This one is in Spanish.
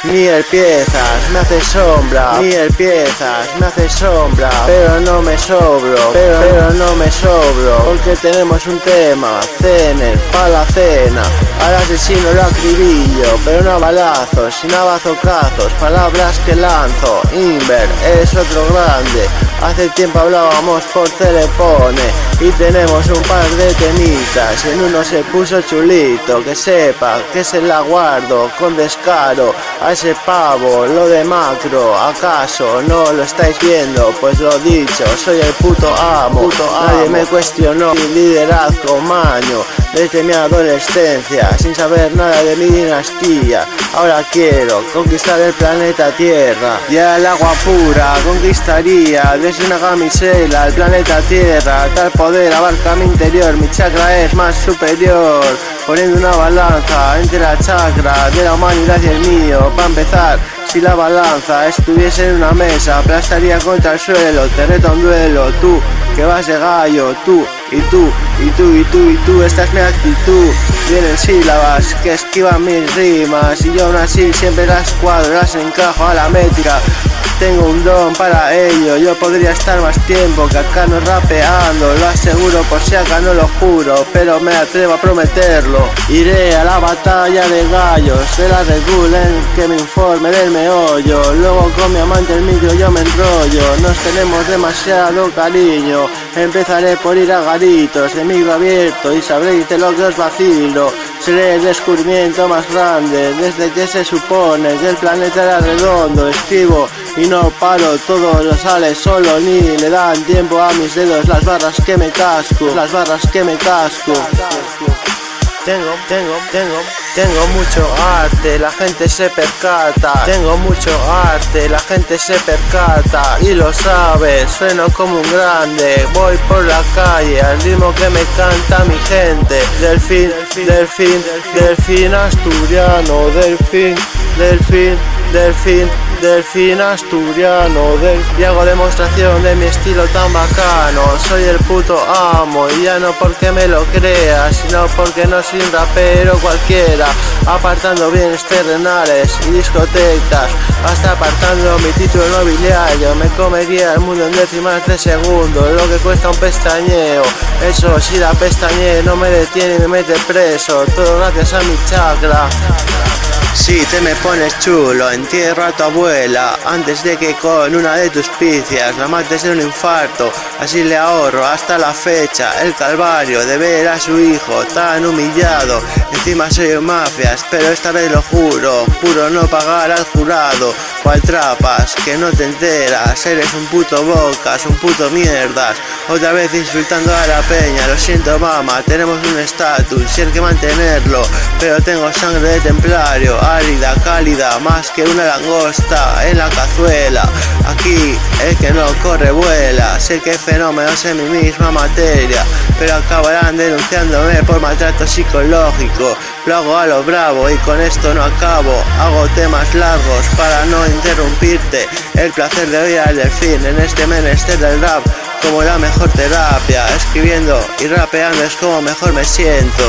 Mil piezas me hace sombra, mil piezas me hace sombra, pero no me sobro, pero no me sobro, porque tenemos un tema, cener, pa' la cena. Al asesino lo acribillo, pero no a balazos, sin a bazocazos, palabras que lanzo. Inver es otro grande, hace tiempo hablábamos por telepone y tenemos un par de temitas, en uno se puso chulito, que sepa que se la guardo con descaro a ese pavo, lo de macro. ¿Acaso no lo estáis viendo? Pues lo dicho, soy el puto amo, nadie me cuestionó mi liderazgo maño desde mi adolescencia, sin saber nada de mi dinastía. Ahora quiero conquistar el planeta Tierra, ya el agua pura conquistaría desde una camisela el planeta Tierra. Tal poder abarca mi interior, mi chakra es más superior, poniendo una balanza entre la chakra de la humanidad y el mío. Para empezar, si la balanza estuviese en una mesa, aplastaría contra el suelo, te reto a un duelo. Tú, que vas de gallo, tú, y tú, y tú, y tú, y tú, esta es mi actitud. Vienen sílabas que esquivan mis rimas y yo aún así siempre las cuadro, las encajo a la métrica. Tengo un don para ello, yo podría estar más tiempo que acá no rapeando, lo aseguro, por si acá no lo juro, pero me atrevo a prometerlo. Iré a la batalla de gallos, de la Red Bull en que me informe del meollo, luego con mi amante el micro yo me enrollo, nos tenemos demasiado cariño, empezaré por ir a garitos, de micro abierto y sabréis de lo que os vacilo. Seré el descubrimiento más grande desde que se supone que el planeta era redondo. Escribo y no paro, todo lo sale solo, ni le dan tiempo a mis dedos las barras que me casco, las barras que me casco. Tengo mucho arte, la gente se percata. Tengo mucho arte, la gente se percata. Y lo sabe, sueno como un grande. Voy por la calle al ritmo que me canta mi gente. Delfín, delfín, delfín asturiano. Delfín, delfín, delfín, delfín asturiano. Y hago demostración de mi estilo tan bacano. Soy el puto amo, y ya no porque me lo creas, sino porque no soy un rapero cualquiera. Apartando bienes terrenales y discotecas, hasta apartando mi título nobiliario. Me comería el mundo en décimas de segundo, lo que cuesta un pestañeo. Eso si la pestañe no me detiene y me mete preso, todo gracias a mi chakra. Si te me pones chulo, entierro a tu abuela antes de que con una de tus picias la mates de un infarto. Así le ahorro hasta la fecha el calvario de ver a su hijo tan humillado. Encima soy un mafias, pero esta vez lo juro, juro no pagar al jurado. Cual trapas, que no te enteras, eres un puto bocas, un puto mierdas. Otra vez insultando a la peña, lo siento mama, tenemos un estatus y hay que mantenerlo. Pero tengo sangre de templario, árida, cálida, más que una langosta en la cazuela. Aquí el que no corre vuela, sé que hay fenómenos en mi misma materia, pero acabarán denunciándome por maltrato psicológico. Lo hago a lo bravo y con esto no acabo, hago temas largos para no interrumpirte. El placer de oír al delfín en este menester del rap como la mejor terapia. Escribiendo y rapeando es como mejor me siento.